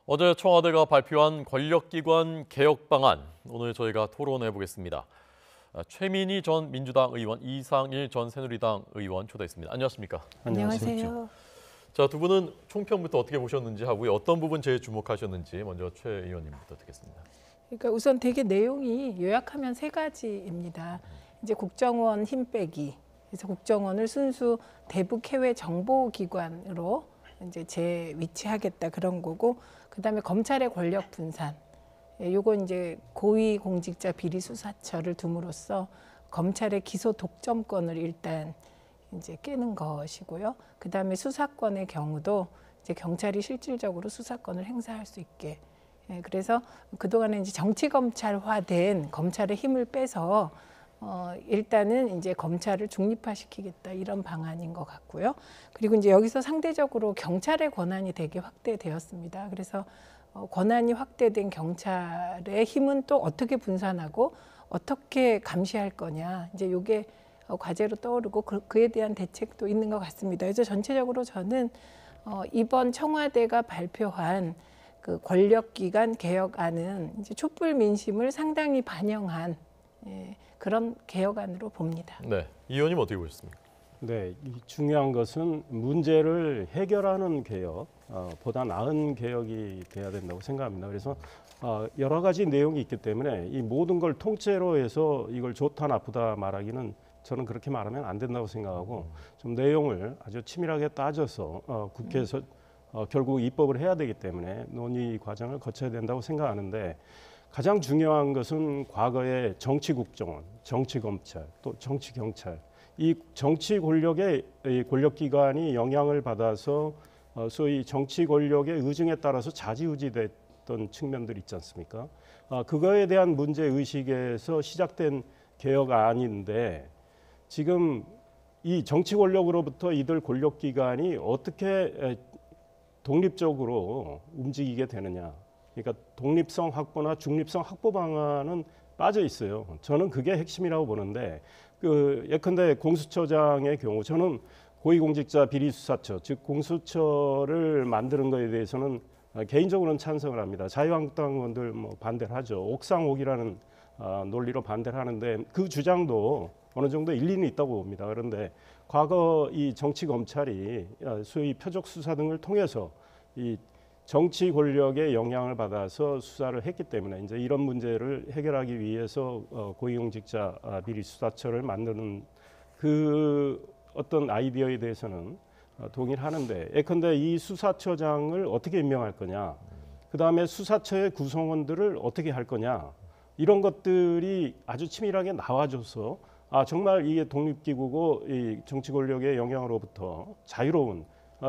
어제 청와대가 발표한 권력기관 개혁 방안, 오늘 저희가 토론해 보겠습니다. 최민희 전 민주당 의원, 이상일 전 새누리당 의원 초대했습니다. 안녕하십니까? 안녕하세요. 자, 두 분은 총평부터 어떻게 보셨는지 하고요. 어떤 부분 제일 주목하셨는지 먼저 최 의원님부터 듣겠습니다. 그러니까 우선 되게 내용이 요약하면 세 가지입니다. 이제 국정원 힘 빼기, 그래서 국정원을 순수 대북 해외 정보기관으로 이제 재위치하겠다 그런 거고, 그다음에 검찰의 권력 분산. 요거 이제 고위공직자 비리 수사처를 둠으로써 검찰의 기소 독점권을 일단 이제 깨는 것이고요. 그다음에 수사권의 경우도 이제 경찰이 실질적으로 수사권을 행사할 수 있게. 그래서 그동안에 이제 정치 검찰화된 검찰의 힘을 빼서 일단은 이제 검찰을 중립화시키겠다 이런 방안인 것 같고요. 그리고 이제 여기서 상대적으로 경찰의 권한이 되게 확대되었습니다. 그래서 권한이 확대된 경찰의 힘은 또 어떻게 분산하고 어떻게 감시할 거냐, 이제 이게 과제로 떠오르고 그에 대한 대책도 있는 것 같습니다. 그래서 전체적으로 저는 이번 청와대가 발표한 그 권력기관 개혁안은 이제 촛불 민심을 상당히 반영한 그런 개혁안으로 봅니다. 네, 이 의원님 어떻게 보셨습니까? 네, 중요한 것은 문제를 해결하는 개혁, 보다 나은 개혁이 돼야 된다고 생각합니다. 그래서 여러 가지 내용이 있기 때문에 이 모든 걸 통째로 해서 이걸 좋다 나쁘다 말하기는 저는 그렇게 말하면 안 된다고 생각하고, 좀 내용을 아주 치밀하게 따져서 국회에서 결국 입법을 해야 되기 때문에 논의 과정을 거쳐야 된다고 생각하는데, 가장 중요한 것은 과거의 정치국정원, 정치검찰, 또 정치경찰, 이 정치 권력의 권력기관이 영향을 받아서 소위 정치 권력의 의중에 따라서 좌지우지됐던 측면들이 있지 않습니까? 그거에 대한 문제의식에서 시작된 개혁안인데, 지금 이 정치 권력으로부터 이들 권력기관이 어떻게 독립적으로 움직이게 되느냐. 그러니까 독립성 확보나 중립성 확보 방안은 빠져 있어요. 저는 그게 핵심이라고 보는데, 예컨대 공수처장의 경우 저는 고위공직자 비리수사처, 즉 공수처를 만드는 것에 대해서는 개인적으로는 찬성을 합니다. 자유한국당 의원들 반대를 하죠. 옥상옥이라는 논리로 반대를 하는데, 그 주장도 어느 정도 일리는 있다고 봅니다. 그런데 과거 이 정치 검찰이 소위 표적 수사 등을 통해서 이 정치 권력의 영향을 받아서 수사를 했기 때문에 이제 이런 문제를 해결하기 위해서 고위공직자 비리 수사처를 만드는 그 어떤 아이디어에 대해서는 동의를 하는데, 예컨대 이 수사처장을 어떻게 임명할 거냐, 그 다음에 수사처의 구성원들을 어떻게 할 거냐, 이런 것들이 아주 치밀하게 나와줘서 정말 이게 독립기구고 이 정치 권력의 영향으로부터 자유로운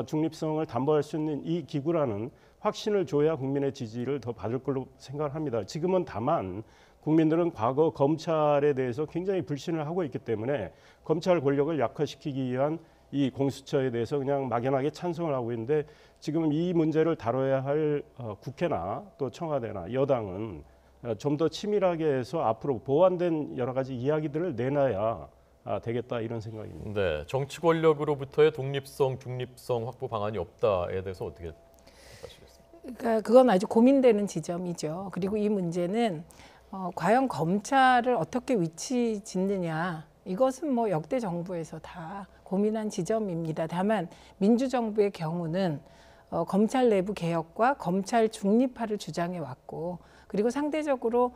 중립성을 담보할 수 있는 이 기구라는 확신을 줘야 국민의 지지를 더 받을 걸로 생각을 합니다. 지금은 다만 국민들은 과거 검찰에 대해서 굉장히 불신을 하고 있기 때문에 검찰 권력을 약화시키기 위한 이 공수처에 대해서 그냥 막연하게 찬성을 하고 있는데, 지금 이 문제를 다뤄야 할 국회나 또 청와대나 여당은 좀 더 치밀하게 해서 앞으로 보완된 여러 가지 이야기들을 내놔야 되겠다, 이런 생각입니다. 네, 정치 권력으로부터의 독립성, 중립성 확보 방안이 없다에 대해서 어떻게 생각하시겠습니까? 그러니까 그건 아주 고민되는 지점이죠. 그리고 이 문제는 과연 검찰을 어떻게 위치 짓느냐, 이것은 뭐 역대 정부에서 다 고민한 지점입니다. 다만 민주정부의 경우는 검찰 내부 개혁과 검찰 중립화를 주장해 왔고, 그리고 상대적으로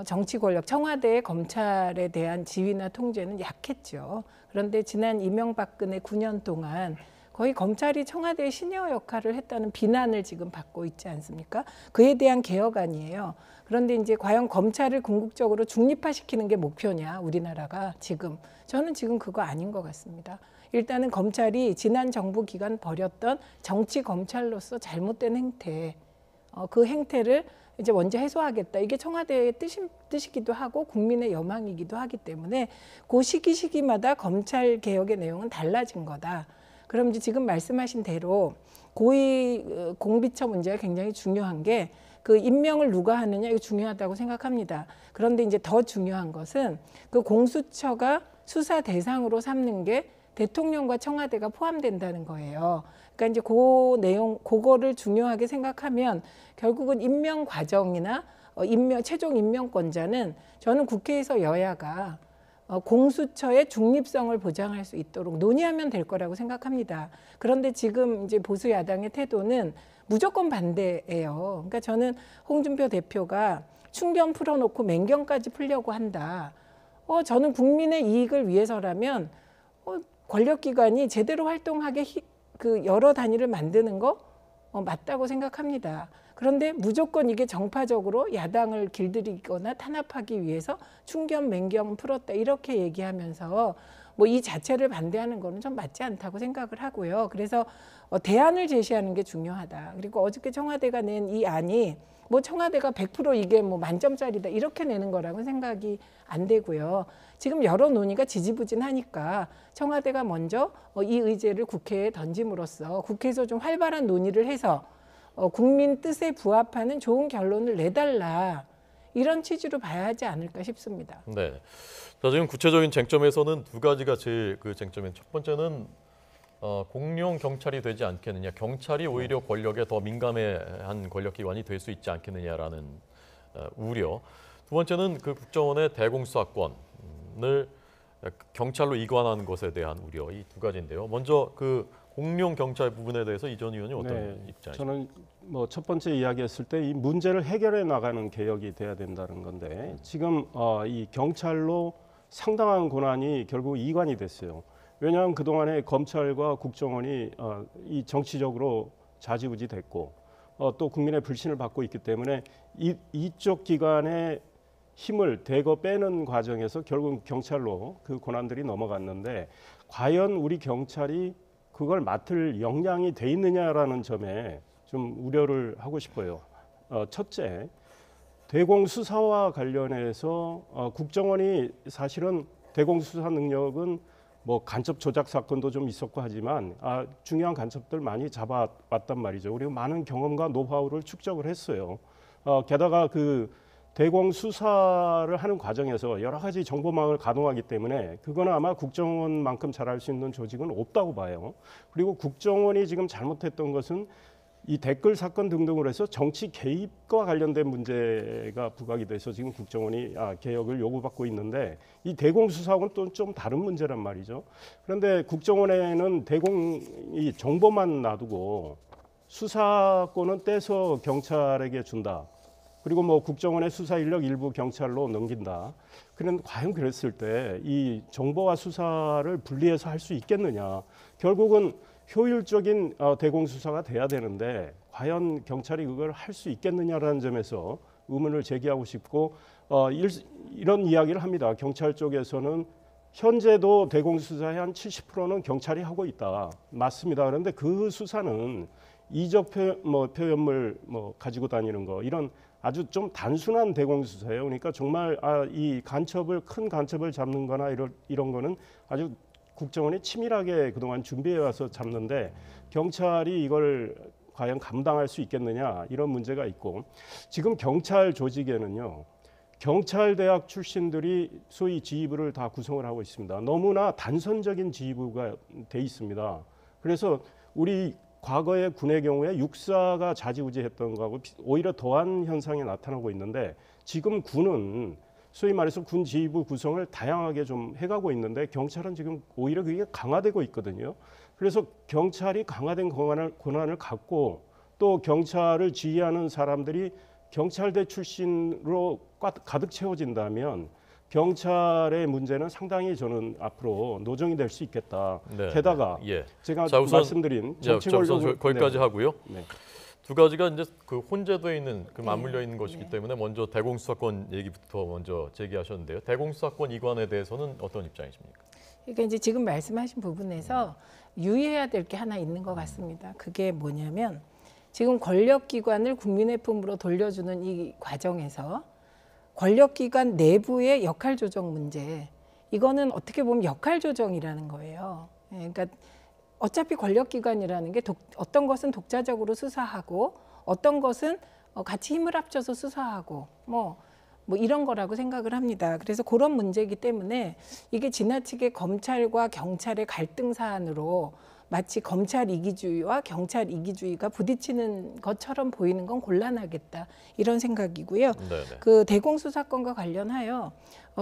정치 권력, 청와대의 검찰에 대한 지위나 통제는 약했죠. 그런데 지난 이명박근혜 9년 동안 거의 검찰이 청와대의 시니어 역할을 했다는 비난을 지금 받고 있지 않습니까? 그에 대한 개혁안이에요. 그런데 이제 과연 검찰을 궁극적으로 중립화시키는 게 목표냐, 우리나라가 지금. 저는 지금 그거 아닌 것 같습니다. 일단은 검찰이 지난 정부 기간 벌였던 정치 검찰로서 잘못된 행태, 그 행태를 이제 먼저 해소하겠다. 이게 청와대의 뜻이기도 하고 국민의 여망이기도 하기 때문에 그 시기마다 검찰 개혁의 내용은 달라진 거다. 그럼 이제 지금 말씀하신 대로 고위 공비처 문제가 굉장히 중요한 게, 그 임명을 누가 하느냐, 이거 중요하다고 생각합니다. 그런데 이제 더 중요한 것은 그 공수처가 수사 대상으로 삼는 게 대통령과 청와대가 포함된다는 거예요. 그러니까 이제 그 내용, 그거를 중요하게 생각하면 결국은 임명 과정이나 최종 임명권자는 저는 국회에서 여야가 공수처의 중립성을 보장할 수 있도록 논의하면 될 거라고 생각합니다. 그런데 지금 이제 보수 야당의 태도는 무조건 반대예요. 그러니까 저는 홍준표 대표가 충견 풀어놓고 맹경까지 풀려고 한다. 저는 국민의 이익을 위해서라면 권력기관이 제대로 활동하게 그 여러 단위를 만드는 거 맞다고 생각합니다. 그런데 무조건 이게 정파적으로 야당을 길들이거나 탄압하기 위해서 충견 맹경 풀었다 이렇게 얘기하면서 뭐 이 자체를 반대하는 거는 좀 맞지 않다고 생각을 하고요. 그래서 대안을 제시하는 게 중요하다. 그리고 어저께 청와대가 낸 이 안이 뭐 청와대가 100% 이게 뭐 만점짜리다 이렇게 내는 거라고 생각이 안 되고요. 지금 여러 논의가 지지부진하니까 청와대가 먼저 이 의제를 국회에 던짐으로써 국회에서 좀 활발한 논의를 해서 국민 뜻에 부합하는 좋은 결론을 내달라. 이런 취지로 봐야 하지 않을까 싶습니다. 네. 자, 지금 구체적인 쟁점에서는 두 가지가 제일 그 쟁점인 첫 번째는 공룡 경찰이 되지 않겠느냐, 경찰이 오히려 권력에 더 민감한 권력기관이 될 수 있지 않겠느냐라는 우려. 두 번째는 그 국정원의 대공수사권을 경찰로 이관하는 것에 대한 우려. 이 두 가지인데요. 먼저 그 공룡 경찰 부분에 대해서 이 전 의원이 어떤 입장이십니까? 저는 뭐 첫 번째 이야기했을 때 이 문제를 해결해 나가는 개혁이 돼야 된다는 건데 지금 이 경찰로 상당한 권한이 결국 이관이 됐어요. 왜냐하면 그동안에 검찰과 국정원이 이 정치적으로 좌지우지 됐고 또 국민의 불신을 받고 있기 때문에 이쪽 기관의 힘을 대거 빼는 과정에서 결국 경찰로 그 권한들이 넘어갔는데 과연 우리 경찰이 그걸 맡을 역량이 돼 있느냐라는 점에 좀 우려를 하고 싶어요. 첫째, 대공수사와 관련해서 국정원이 사실은 대공수사 능력은 뭐 간첩 조작 사건도 좀 있었고 하지만 중요한 간첩들 많이 잡아왔단 말이죠. 그리고 많은 경험과 노하우를 축적을 했어요. 게다가 그 대공수사를 하는 과정에서 여러 가지 정보망을 가동하기 때문에 그거는 아마 국정원만큼 잘할 수 있는 조직은 없다고 봐요. 그리고 국정원이 지금 잘못했던 것은 이 댓글 사건 등등으로 해서 정치 개입과 관련된 문제가 부각이 돼서 지금 국정원이 개혁을 요구받고 있는데 이 대공수사하고는 또 좀 다른 문제란 말이죠. 그런데 국정원에는 이 정보만 놔두고 수사권은 떼서 경찰에게 준다. 그리고 뭐 국정원의 수사 인력 일부 경찰로 넘긴다. 그런데 과연 그랬을 때 이 정보와 수사를 분리해서 할 수 있겠느냐. 결국은 효율적인 대공수사가 돼야 되는데 과연 경찰이 그걸 할 수 있겠느냐라는 점에서 의문을 제기하고 싶고 이런 이야기를 합니다. 경찰 쪽에서는 현재도 대공수사의 한 70%는 경찰이 하고 있다. 맞습니다. 그런데 그 수사는 이적 표현물 가지고 다니는 거 이런 아주 좀 단순한 대공수사예요. 그러니까 정말 이 큰 간첩을 잡는 거나 이런 거는 아주 국정원이 치밀하게 그동안 준비해 와서 잡는데 경찰이 이걸 과연 감당할 수 있겠느냐 이런 문제가 있고 지금 경찰 조직에는요. 경찰대학 출신들이 소위 지휘부를 다 구성을 하고 있습니다. 너무나 단선적인 지휘부가 돼 있습니다. 그래서 우리 과거의 군의 경우에 육사가 좌지우지했던 거하고 오히려 더한 현상이 나타나고 있는데 지금 군은 소위 말해서 군 지휘부 구성을 다양하게 좀 해가고 있는데 경찰은 지금 오히려 그게 강화되고 있거든요. 그래서 경찰이 강화된 권한을 갖고 또 경찰을 지휘하는 사람들이 경찰대 출신으로 가득 채워진다면 경찰의 문제는 상당히 저는 앞으로 노정이 될 수 있겠다. 네. 게다가 제가 말씀드린 정치 권력 거기까지 하고요. 네. 두 가지가 이제 그 혼재되어 있는 그 맞물려 있는 것이기 때문에 먼저 대공수사권 얘기부터 먼저 제기하셨는데요. 대공수사권 이관에 대해서는 어떤 입장이십니까? 그러니까 이제 지금 말씀하신 부분에서 유의해야 될 게 하나 있는 것 같습니다. 그게 뭐냐면 지금 권력기관을 국민의 품으로 돌려주는 이 과정에서 권력기관 내부의 역할 조정 문제, 이거는 어떻게 보면 역할 조정이라는 거예요. 그러니까 어차피 권력기관이라는 게 어떤 것은 독자적으로 수사하고 어떤 것은 같이 힘을 합쳐서 수사하고 뭐 이런 거라고 생각을 합니다. 그래서 그런 문제이기 때문에 이게 지나치게 검찰과 경찰의 갈등 사안으로 마치 검찰 이기주의와 경찰 이기주의가 부딪히는 것처럼 보이는 건 곤란하겠다 이런 생각이고요. 네네. 그 대공수 사건과 관련하여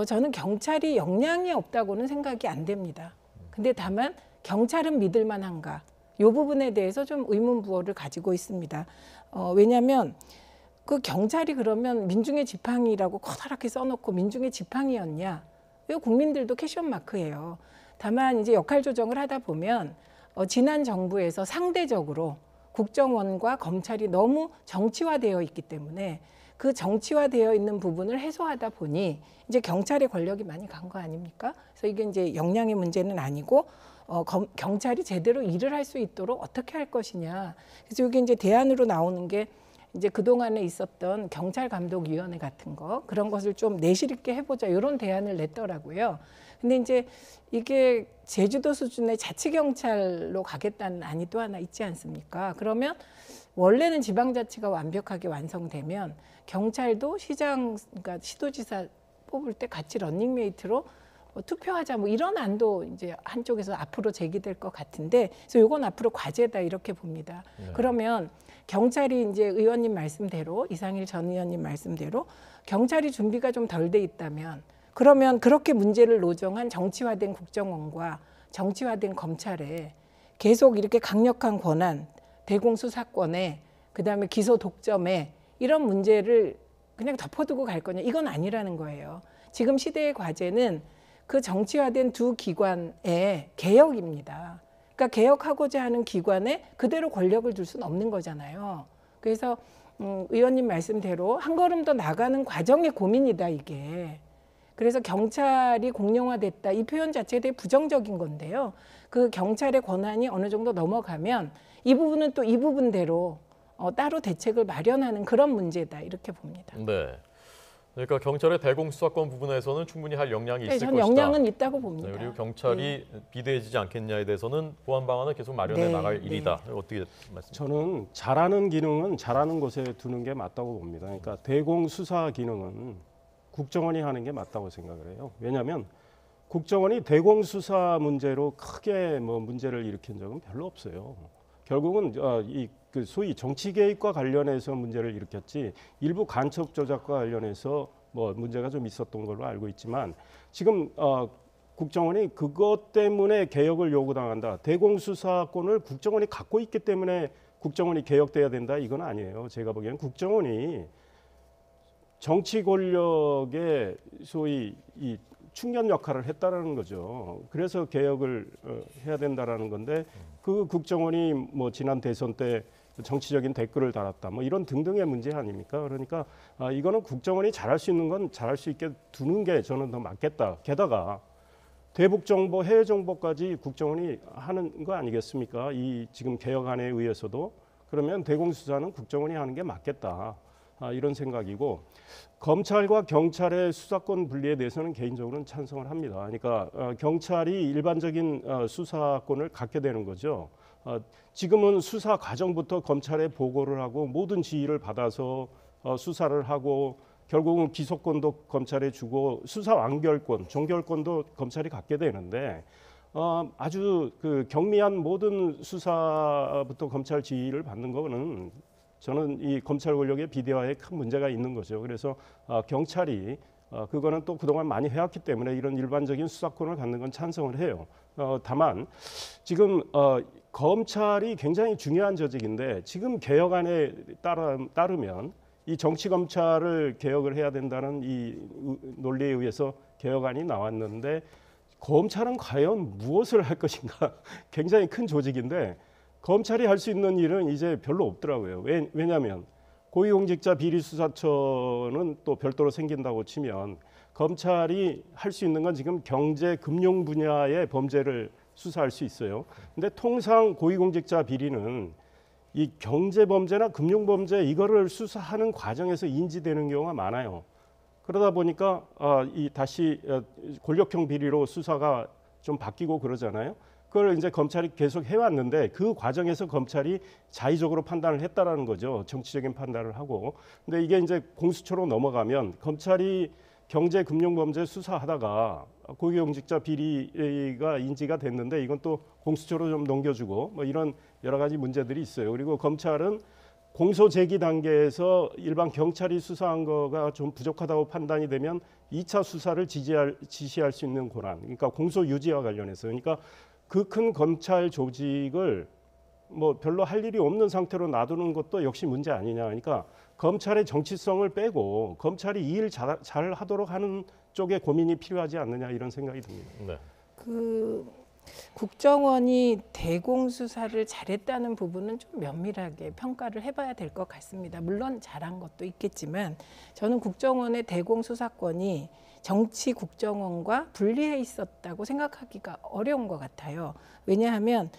저는 경찰이 역량이 없다고는 생각이 안 됩니다. 근데 다만 경찰은 믿을 만한가? 이 부분에 대해서 좀 의문부호를 가지고 있습니다. 왜냐하면 그 경찰이 그러면 민중의 지팡이라고 커다랗게 써놓고 민중의 지팡이였냐? 이거 국민들도 퀘션 마크예요. 다만 이제 역할 조정을 하다 보면 지난 정부에서 상대적으로 국정원과 검찰이 너무 정치화되어 있기 때문에 그 정치화되어 있는 부분을 해소하다 보니 이제 경찰의 권력이 많이 간 거 아닙니까? 그래서 이게 이제 역량의 문제는 아니고 경찰이 제대로 일을 할 수 있도록 어떻게 할 것이냐. 그래서 이게 이제 대안으로 나오는 게 이제 그동안에 있었던 경찰감독위원회 같은 거 그런 것을 좀 내실 있게 해보자 이런 대안을 냈더라고요. 근데 이제 이게 제주도 수준의 자치경찰로 가겠다는 안이 또 하나 있지 않습니까? 그러면 원래는 지방자치가 완벽하게 완성되면 경찰도 시장, 그러니까 시도지사 뽑을 때 같이 런닝메이트로 투표하자 뭐 이런 안도 이제 한쪽에서 앞으로 제기될 것 같은데 그래서 이건 앞으로 과제다 이렇게 봅니다. 네. 그러면 경찰이 이제 의원님 말씀대로 이상일 전 의원님 말씀대로 경찰이 준비가 좀 덜 돼 있다면 그러면 그렇게 문제를 노정한 정치화된 국정원과 정치화된 검찰에 계속 이렇게 강력한 권한, 대공수사권에 그다음에 기소 독점에 이런 문제를 그냥 덮어두고 갈 거냐 이건 아니라는 거예요. 지금 시대의 과제는 그 정치화된 두 기관의 개혁입니다. 그러니까 개혁하고자 하는 기관에 그대로 권력을 둘 수는 없는 거잖아요. 그래서 의원님 말씀대로 한 걸음 더 나가는 과정의 고민이다 이게. 그래서 경찰이 공룡화됐다 이 표현 자체에 대해 부정적인 건데요. 그 경찰의 권한이 어느 정도 넘어가면 이 부분은 또 이 부분대로 따로 대책을 마련하는 그런 문제다 이렇게 봅니다. 네. 그러니까 경찰의 대공수사권 부분에서는 충분히 할 역량이 있을 저는 것이다. 역량은 있다고 봅니다. 네, 그리고 경찰이 비대해지지 않겠냐에 대해서는 보완 방안을 계속 마련해 네, 나갈 네. 일이다. 어떻게 말씀하십니까? 저는 잘하는 기능은 잘하는 곳에 두는 게 맞다고 봅니다. 그러니까 대공수사 기능은 국정원이 하는 게 맞다고 생각을 해요. 왜냐하면 국정원이 대공수사 문제로 크게 뭐 문제를 일으킨 적은 별로 없어요. 결국은 그 소위 정치 개입과 관련해서 문제를 일으켰지 일부 간첩 조작과 관련해서 뭐 문제가 좀 있었던 걸로 알고 있지만 지금 국정원이 그것 때문에 개혁을 요구당한다. 대공수사권을 국정원이 갖고 있기 때문에 국정원이 개혁돼야 된다. 이건 아니에요. 제가 보기에는 국정원이 정치 권력의 소위 이 충견 역할을 했다라는 거죠. 그래서 개혁을 해야 된다라는 건데 그 국정원이 뭐 지난 대선 때 정치적인 댓글을 달았다. 뭐 이런 등등의 문제 아닙니까? 그러니까 이거는 국정원이 잘할 수 있는 건 잘할 수 있게 두는 게 저는 더 맞겠다. 게다가 대북 정보, 해외 정보까지 국정원이 하는 거 아니겠습니까? 이 지금 개혁안에 의해서도 그러면 대공수사는 국정원이 하는 게 맞겠다. 이런 생각이고 검찰과 경찰의 수사권 분리에 대해서는 개인적으로는 찬성을 합니다. 그러니까 경찰이 일반적인 수사권을 갖게 되는 거죠. 지금은 수사 과정부터 검찰에 보고를 하고 모든 지휘를 받아서 수사를 하고 결국은 기소권도 검찰에 주고 수사 완결권, 종결권도 검찰이 갖게 되는데 아주 그 경미한 모든 수사부터 검찰 지휘를 받는 거는 저는 이 검찰 권력의 비대화에 큰 문제가 있는 거죠. 그래서 경찰이 그거는 또 그동안 많이 해왔기 때문에 이런 일반적인 수사권을 갖는 건 찬성을 해요. 다만 지금 검찰이 굉장히 중요한 조직인데 지금 개혁안에 따르면 이 정치 검찰을 개혁을 해야 된다는 이 논리에 의해서 개혁안이 나왔는데 검찰은 과연 무엇을 할 것인가 굉장히 큰 조직인데 검찰이 할 수 있는 일은 이제 별로 없더라고요. 왜냐하면 고위공직자 비리수사처는 또 별도로 생긴다고 치면 검찰이 할 수 있는 건 지금 경제, 금융 분야의 범죄를 수사할 수 있어요. 근데 통상 고위공직자 비리는 이 경제 범죄나 금융 범죄 이거를 수사하는 과정에서 인지되는 경우가 많아요. 그러다 보니까 이 다시 권력형 비리로 수사가 좀 바뀌고 그러잖아요. 그걸 이제 검찰이 계속 해왔는데 그 과정에서 검찰이 자의적으로 판단을 했다라는 거죠. 정치적인 판단을 하고. 근데 이게 이제 공수처로 넘어가면 검찰이 경제금융범죄 수사하다가 고위공직자 비리가 인지가 됐는데 이건 또 공수처로 좀 넘겨주고 뭐 이런 여러 가지 문제들이 있어요. 그리고 검찰은 공소 제기 단계에서 일반 경찰이 수사한 거가 좀 부족하다고 판단이 되면 2차 수사를 지시할 수 있는 권한. 그러니까 공소 유지와 관련해서. 그러니까 그 큰 검찰 조직을 뭐 별로 할 일이 없는 상태로 놔두는 것도 역시 문제 아니냐. 그러니까 검찰의 정치성을 빼고 검찰이 이 일 잘 하도록 하는 쪽에 고민이 필요하지 않느냐 이런 생각이 듭니다. 네. 그 국정원이 대공수사를 잘했다는 부분은 좀 면밀하게 평가를 해봐야 될 것 같습니다. 물론 잘한 것도 있겠지만 저는 국정원의 대공수사권이 정치 국정원과 분리해 있었다고 생각하기가 어려운 것 같아요. 왜냐하면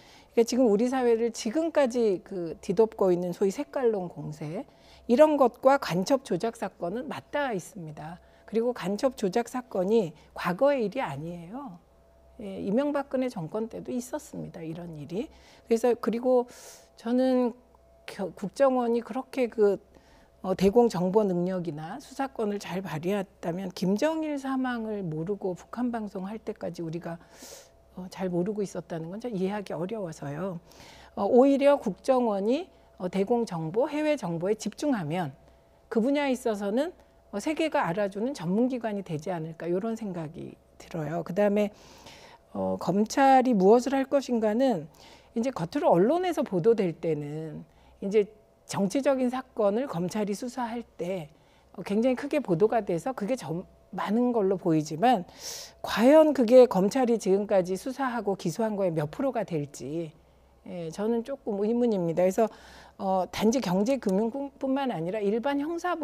지금 우리 사회를 지금까지 뒤덮고 있는 소위 색깔론 공세 이런 것과 간첩 조작 사건은 맞닿아 있습니다. 그리고 간첩 조작 사건이 과거의 일이 아니에요. 예, 이명박근혜 정권 때도 있었습니다. 이런 일이. 그래서 그리고 저는 국정원이 그렇게 대공 정보 능력이나 수사권을 잘 발휘했다면 김정일 사망을 모르고 북한 방송할 때까지 우리가 잘 모르고 있었다는 건 좀 이해하기 어려워서요. 오히려 국정원이 대공 정보, 해외 정보에 집중하면 그 분야에 있어서는 세계가 알아주는 전문기관이 되지 않을까 이런 생각이 들어요. 그다음에 검찰이 무엇을 할 것인가는 이제 겉으로 언론에서 보도될 때는 이제 정치적인 사건을 검찰이 수사할 때 굉장히 크게 보도가 돼서 그게 많은 걸로 보이지만 과연 그게 검찰이 지금까지 수사하고 기소한 거에 몇 프로가 될지 저는 조금 의문입니다. 그래서 단지 경제금융뿐만 아니라 일반 형사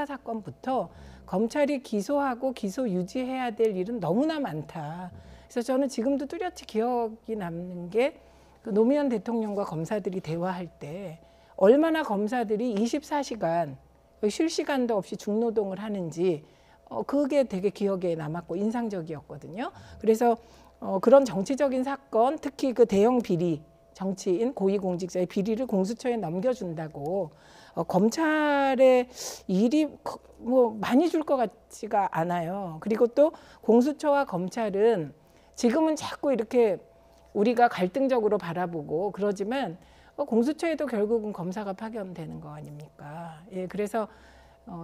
사건부터 검찰이 기소하고 기소 유지해야 될 일은 너무나 많다. 그래서 저는 지금도 뚜렷이 기억이 남는 게 노무현 대통령과 검사들이 대화할 때 얼마나 검사들이 24시간 쉴 시간도 없이 중노동을 하는지 그게 되게 기억에 남았고 인상적이었거든요. 그래서 그런 정치적인 사건, 특히 대형 비리, 정치인, 고위공직자의 비리를 공수처에 넘겨준다고 검찰의 일이 많이 줄 것 같지가 않아요. 그리고 또 공수처와 검찰은 지금은 자꾸 이렇게 우리가 갈등적으로 바라보고 그러지만 공수처에도 결국은 검사가 파견되는 거 아닙니까? 예, 그래서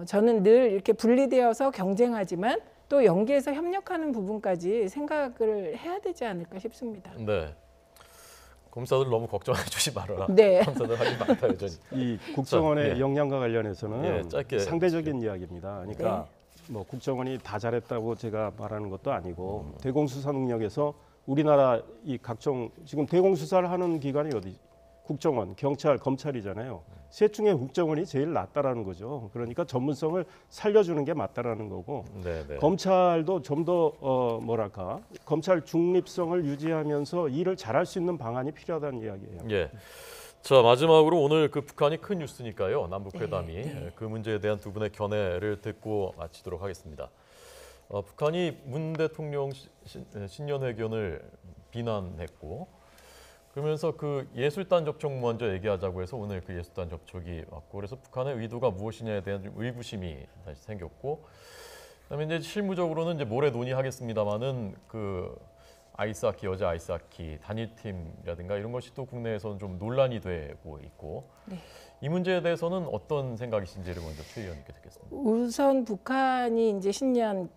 저는 늘 이렇게 분리되어서 경쟁하지만 또 연계해서 협력하는 부분까지 생각을 해야 되지 않을까 싶습니다. 네. 검사들 너무 걱정해 주지 말아라. 네. 검사들 하기 많다 여전히. 이 국정원의 자, 예. 역량과 관련해서는 예, 짧게 상대적인 이야기입니다. 그러니까 뭐 국정원이 다 잘했다고 제가 말하는 것도 아니고 대공수사 능력에서 우리나라 이 각종 지금 대공수사를 하는 기관이 어디? 국정원, 경찰, 검찰이잖아요. 셋 중에 국정원이 제일 낫다라는 거죠. 그러니까 전문성을 살려주는 게 맞다라는 거고 네네. 검찰도 좀 더 뭐랄까 검찰 중립성을 유지하면서 일을 잘할 수 있는 방안이 필요하다는 이야기예요. 예. 자, 마지막으로 오늘 북한이 큰 뉴스니까요. 남북회담이 그 문제에 대한 두 분의 견해를 듣고 마치도록 하겠습니다. 북한이 문 대통령 신년회견을 비난했고 그러면서 예술단 접촉 먼저 얘기하자고 해서 오늘 예술단 접촉이 왔고 그래서 북한의 의도가 무엇이냐에 대한 의구심이 다시 생겼고 그다음에 이제 실무적으로는 이제 모레 논의하겠습니다만은 아이스하키 여자 아이스하키 단일팀이라든가 이런 것이 또 국내에서는 좀 논란이 되고 있고 네. 이 문제에 대해서는 어떤 생각이신지를 먼저 최 의원님께 듣겠습니다. 우선 북한이 이제 신년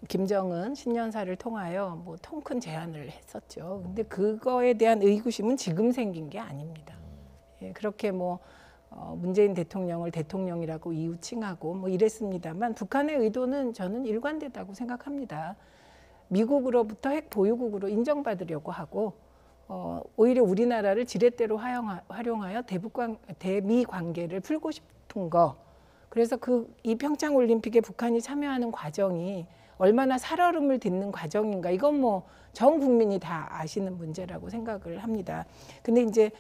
김정은 신년사를 통하여 통큰 제안을 했었죠. 근데 그거에 대한 의구심은 지금 생긴 게 아닙니다. 예, 그렇게 문재인 대통령을 대통령이라고 이웃칭하고 이랬습니다만 북한의 의도는 저는 일관되다고 생각합니다. 미국으로부터 핵 보유국으로 인정받으려고 하고 오히려 우리나라를 지렛대로 활용하여 대미 관계를 풀고 싶은 거. 그래서 이 평창 올림픽에 북한이 참여하는 과정이 얼마나 살얼음을 딛는 과정인가 이건 전 국민이 다 아시는 문제라고 생각을 합니다. 근데 이제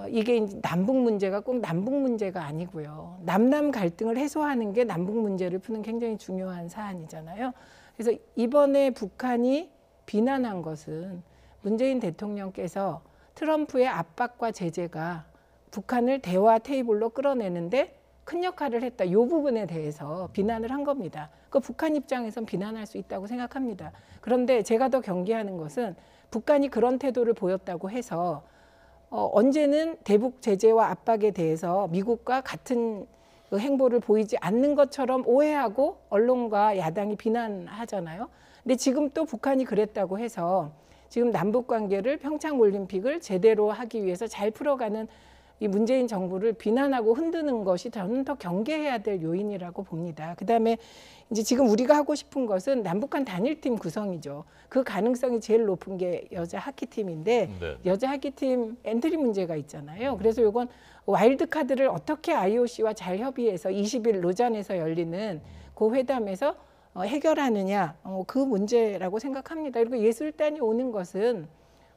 이게 남북 문제가 꼭 남북 문제가 아니고요. 남남 갈등을 해소하는 게 남북 문제를 푸는 굉장히 중요한 사안이잖아요. 그래서 이번에 북한이 비난한 것은 문재인 대통령께서 트럼프의 압박과 제재가 북한을 대화 테이블로 끌어내는데 큰 역할을 했다. 이 부분에 대해서 비난을 한 겁니다. 그 북한 입장에선 비난할 수 있다고 생각합니다. 그런데 제가 더 경계하는 것은 북한이 그런 태도를 보였다고 해서 언제는 대북 제재와 압박에 대해서 미국과 같은 그 행보를 보이지 않는 것처럼 오해하고 언론과 야당이 비난하잖아요. 근데 지금 또 북한이 그랬다고 해서 지금 남북 관계를 평창 올림픽을 제대로 하기 위해서 잘 풀어가는 이 문재인 정부를 비난하고 흔드는 것이 저는 더 경계해야 될 요인이라고 봅니다. 그다음에 이제 지금 우리가 하고 싶은 것은 남북한 단일팀 구성이죠. 그 가능성이 제일 높은 게 여자 하키팀인데 네. 여자 하키팀 엔트리 문제가 있잖아요. 그래서 이건 와일드카드를 어떻게 IOC와 잘 협의해서 20일 로잔에서 열리는 그 회담에서 해결하느냐, 그 문제라고 생각합니다. 그리고 예술단이 오는 것은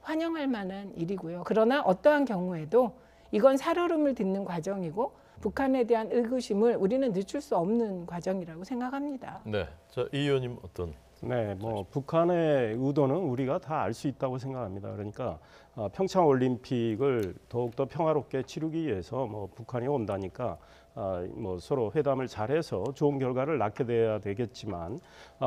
환영할 만한 일이고요. 그러나 어떠한 경우에도 이건 살얼음을 딛는 과정이고 북한에 대한 의구심을 우리는 늦출 수 없는 과정이라고 생각합니다. 네, 자, 이 의원님 어떤? 네, 뭐 북한의 의도는 우리가 다 알 수 있다고 생각합니다. 그러니까 평창 올림픽을 더욱더 평화롭게 치르기 위해서 뭐 북한이 온다니까 뭐 서로 회담을 잘해서 좋은 결과를 낳게 돼야 되겠지만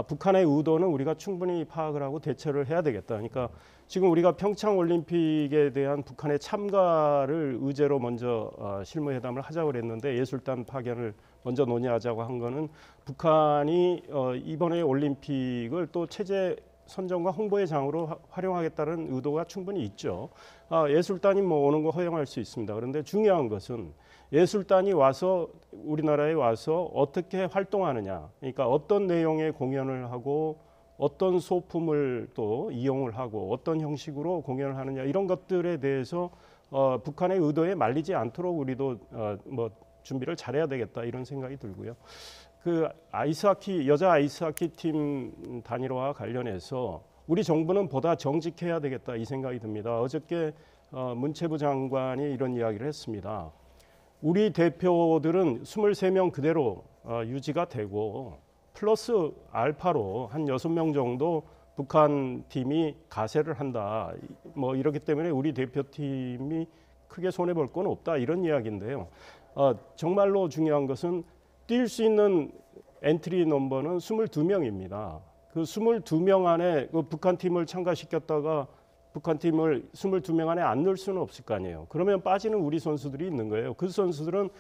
북한의 의도는 우리가 충분히 파악을 하고 대처를 해야 되겠다. 그러니까 지금 우리가 평창 올림픽에 대한 북한의 참가를 의제로 먼저 실무회담을 하자고 그랬는데 예술단 파견을 먼저 논의하자고 한 거는 북한이 이번에 올림픽을 또 체제 선정과 홍보의 장으로 활용하겠다는 의도가 충분히 있죠. 예술단이 뭐 오는 거 허용할 수 있습니다. 그런데 중요한 것은 예술단이 와서 우리나라에 와서 어떻게 활동하느냐, 그러니까 어떤 내용의 공연을 하고 어떤 소품을 또 이용을 하고 어떤 형식으로 공연을 하느냐 이런 것들에 대해서 북한의 의도에 말리지 않도록 우리도 뭐 준비를 잘해야 되겠다 이런 생각이 들고요. 그 아이스하키 여자 아이스하키 팀 단일화와 관련해서 우리 정부는 보다 정직해야 되겠다 이 생각이 듭니다. 어저께 문체부 장관이 이런 이야기를 했습니다. 우리 대표들은 23명 그대로 유지가 되고 플러스 알파로 한 6명 정도 북한 팀이 가세를 한다. 뭐 이렇기 때문에 우리 대표팀이 크게 손해볼 건 없다 이런 이야기인데요. 정말로 중요한 것은 뛸 수 있는 엔트리 넘버는 22명입니다. 그 22명 안에 그 북한 팀을 참가시켰다가 북한 팀을 22명 안에 안 넣을 수는 없을 거 아니에요. 그러면 빠지는 우리 선수들이 있는 거예요. 그 선수들은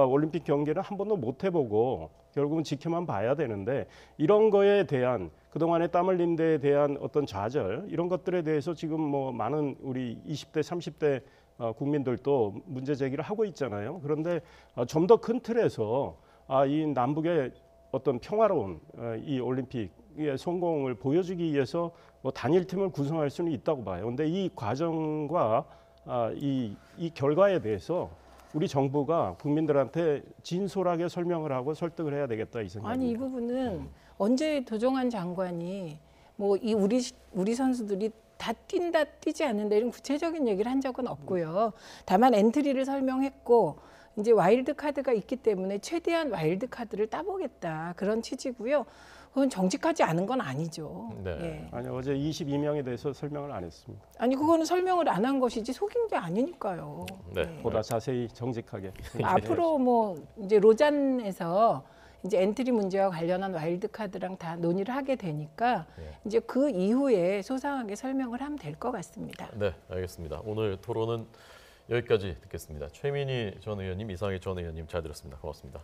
올림픽 경기를 한 번도 못 해보고 결국은 지켜만 봐야 되는데 이런 거에 대한 그동안의 땀 흘린 데에 대한 어떤 좌절 이런 것들에 대해서 지금 뭐 많은 우리 20대 30대 국민들도 문제 제기를 하고 있잖아요. 그런데 좀 더 큰 틀에서 이 남북의 어떤 평화로운 이 올림픽의 성공을 보여주기 위해서 뭐 단일팀을 구성할 수는 있다고 봐요. 그런데 이 과정과 이 결과에 대해서 우리 정부가 국민들한테 진솔하게 설명을 하고 설득을 해야 되겠다 이 생각입니다. 아니 이 부분은 언제 도종환 장관이 뭐 이 우리 선수들이 다 뛴다 뛰지 않는다 이런 구체적인 얘기를 한 적은 없고요. 다만 엔트리를 설명했고 이제 와일드 카드가 있기 때문에 최대한 와일드 카드를 따보겠다 그런 취지고요. 그건 정직하지 않은 건 아니죠. 네. 예. 아니 어제 22명에 대해서 설명을 안 했습니다. 아니 그거는 설명을 안 한 것이지 속인 게 아니니까요. 네. 예. 보다 자세히 정직하게. 앞으로 뭐 이제 로잔에서 이제 엔트리 문제와 관련한 와일드 카드랑 다 논의를 하게 되니까 이제 그 이후에 소상하게 설명을 하면 될 것 같습니다. 네, 알겠습니다. 오늘 토론은 여기까지 듣겠습니다. 최민희 전 의원님, 이상희 전 의원님 잘 들었습니다. 고맙습니다.